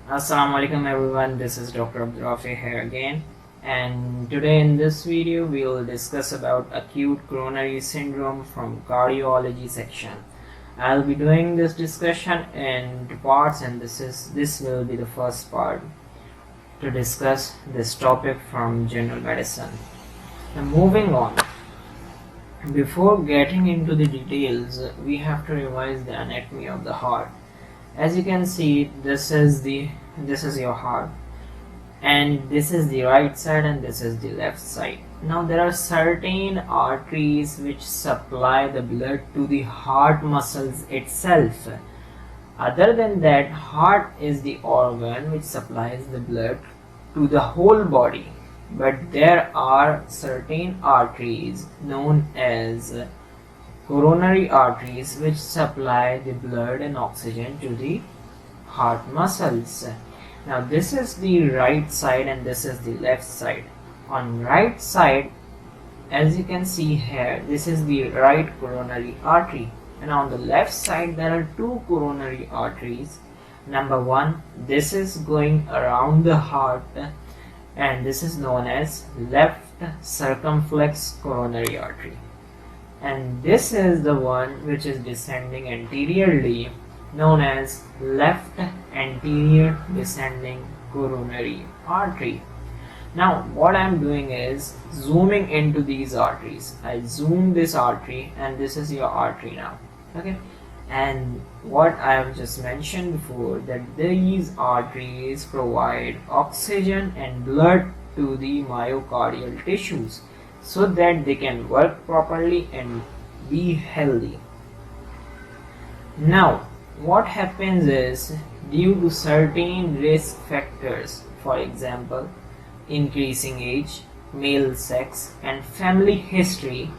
Assalamualaikum everyone, this is Dr. Abdul Raffay here again, and today in this video we will discuss about acute coronary syndrome from cardiology section. I'll be doing this discussion in two parts, and this will be the first part to discuss this topic from general medicine. Now moving on, before getting into the details, we have to revise the anatomy of the heart. As you can see, this is your heart, and this is the right side and this is the left side. Now there are certain arteries which supply the blood to the heart muscles itself. Other than that, heart is the organ which supplies the blood to the whole body, but there are certain arteries known as coronary arteries which supply the blood and oxygen to the heart muscles. Now this is the right side and this is the left side. On right side, as you can see here, this is the right coronary artery, and on the left side there are two coronary arteries. Number one, this is going around the heart, and this is known as left circumflex coronary artery, and this is the one which is descending anteriorly, known as left anterior descending coronary artery. Now what I am doing is zooming into these arteries. I zoom this artery, and this is your artery now, okay? And what I have just mentioned before, that these arteries provide oxygen and blood to the myocardial tissues so that they can work properly and be healthy. Now what happens is, due to certain risk factors, for example increasing age, male sex, and family history,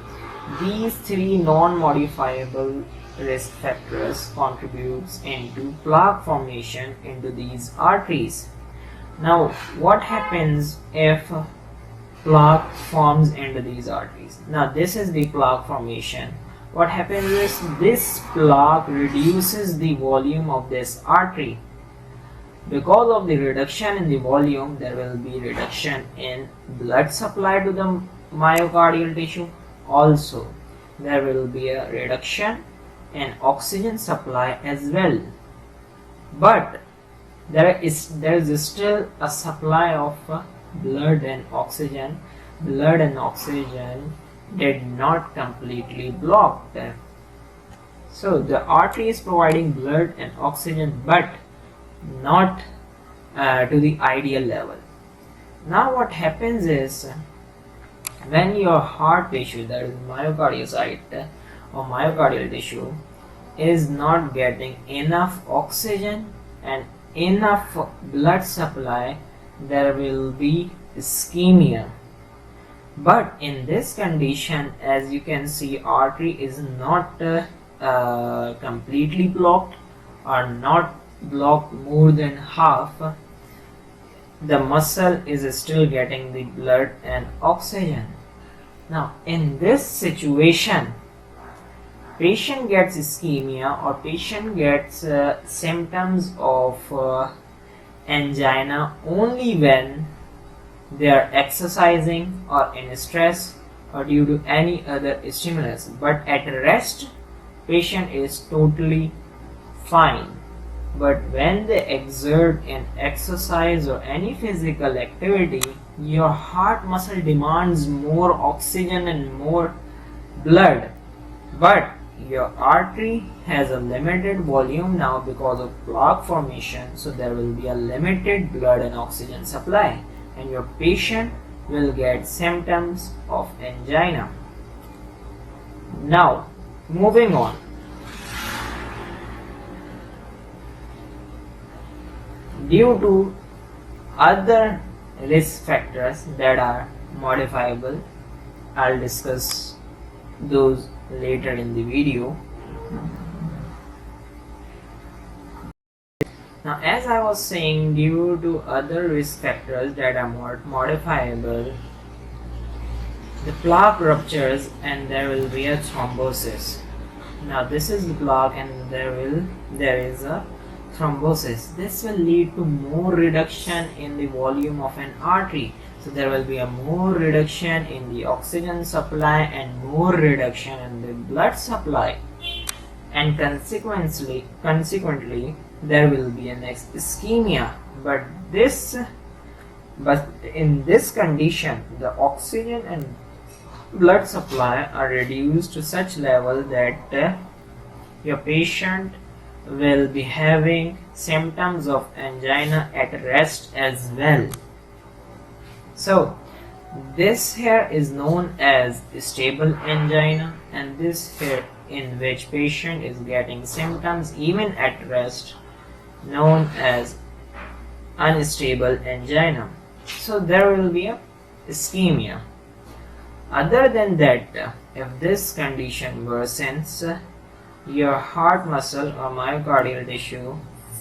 these three non-modifiable risk factors contributes into plaque formation into these arteries. Now what happens if plaque forms into these arteries? Now this is the plaque formation. What happens is, this plaque reduces the volume of this artery. Because of the reduction in the volume, there will be reduction in blood supply to the myocardial tissue. Also there will be a reduction in oxygen supply as well, but there is still a supply of blood and oxygen. Blood and oxygen did not completely blocked. So the artery is providing blood and oxygen, but not to the ideal level. Now what happens is, when your heart tissue, that is myocardial or myocardial tissue, is not getting enough oxygen and enough blood supply, there will be ischemia. But in this condition, as you can see, artery is not completely blocked or not blocked more than half. The muscle is still getting the blood and oxygen. Now in this situation, patient gets ischemia, or patient gets symptoms of angina only when they are exercising or in stress or due to any other stimulus. But at rest, patient is totally fine. But when they exert in exercise or any physical activity, your heart muscle demands more oxygen and more blood, but your artery has a limited volume now because of plaque formation, so there will be a limited blood and oxygen supply, and your patient will get symptoms of angina. Now moving on, due to other risk factors that are modifiable, I'll discuss those later in the video. Now as I was saying, due to other risk factors that are modifiable, the plaque ruptures and there will be a thrombosis. Now this is the plaque and there is a thrombosis. This will lead to more reduction in the volume of an artery. So there will be a more reduction in the oxygen supply and more reduction in the blood supply, and consequently there will be an ischemia. But in this condition, the oxygen and blood supply are reduced to such level that your patient will be having symptoms of angina at rest as well. So this here is known as stable angina, and this here in which patient is getting symptoms even at rest, known as unstable angina. So there will be a ischemia. Other than that, if this condition worsens, your heart muscle or myocardial tissue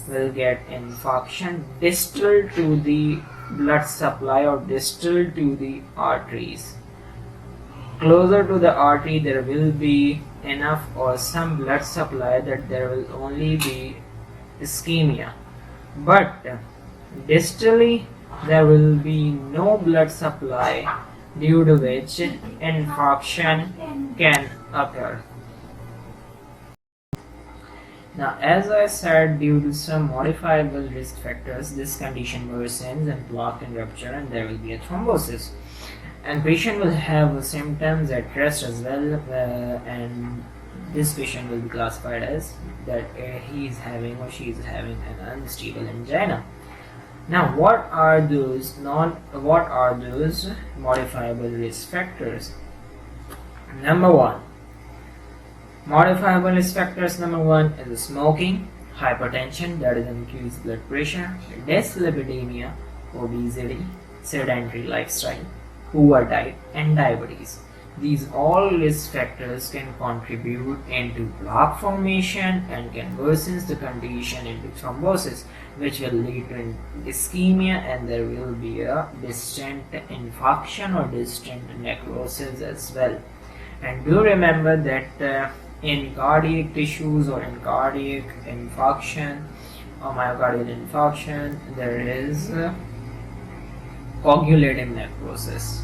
will get infarction distal to the blood supply or distal to the arteries. Closer to the artery there will be enough or some blood supply that there will only be ischemia, but distally there will be no blood supply, due to which infarction can occur. Now, as I said, due to some modifiable risk factors, this condition worsens and plaque can rupture and there will be a thrombosis. And patient will have symptoms at rest as well, and this patient will be classified as that he is having or she is having an unstable angina. Now, what are those modifiable risk factors? Number one. Modifiable risk factors number one is smoking, hypertension, that is increased blood pressure, dyslipidemia, obesity, sedentary lifestyle, poor diet, and diabetes. These all risk factors can contribute into plaque formation and can worsen the condition into thrombosis, which will lead to ischemia, and there will be a distant infarction or distant necrosis as well. And do remember that in cardiac tissues or in cardiac infarction or myocardial infarction, there is coagulative necrosis.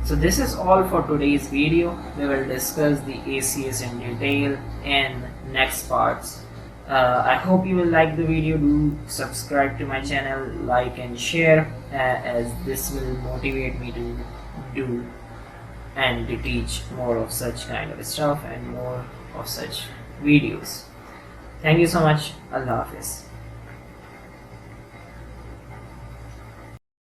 So this is all for today's video. We will discuss the ACS in detail in next parts. I hope you will like the video. Do subscribe to my channel, like and share, as this will motivate me to do and to teach more of such kind of stuff and more of such videos. Thank you so much. Allah Hafiz.